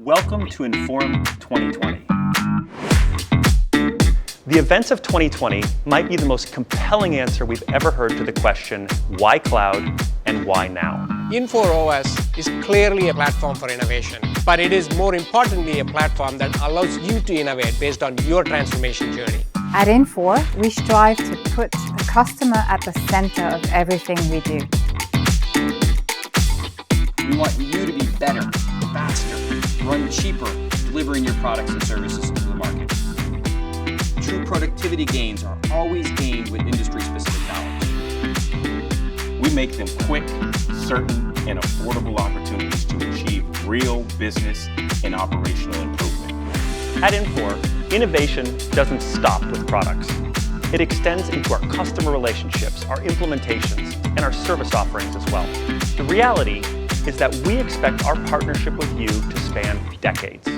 Welcome to Inforum 2020. The events of 2020 might be the most compelling answer we've ever heard to the question, why cloud and why now? Infor OS is clearly a platform for innovation, but it is more importantly a platform that allows you to innovate based on your transformation journey. At Infor, we strive to put the customer at the center of everything we do. We want you to be better, faster, run cheaper, delivering your products and services to the market. True productivity gains are always gained with industry-specific knowledge. We make them quick, certain, and affordable opportunities to achieve real business and operational improvement. At Infor, innovation doesn't stop with products. It extends into our customer relationships, our implementations, and our service offerings as well. The reality is that we expect our partnership with you to span decades.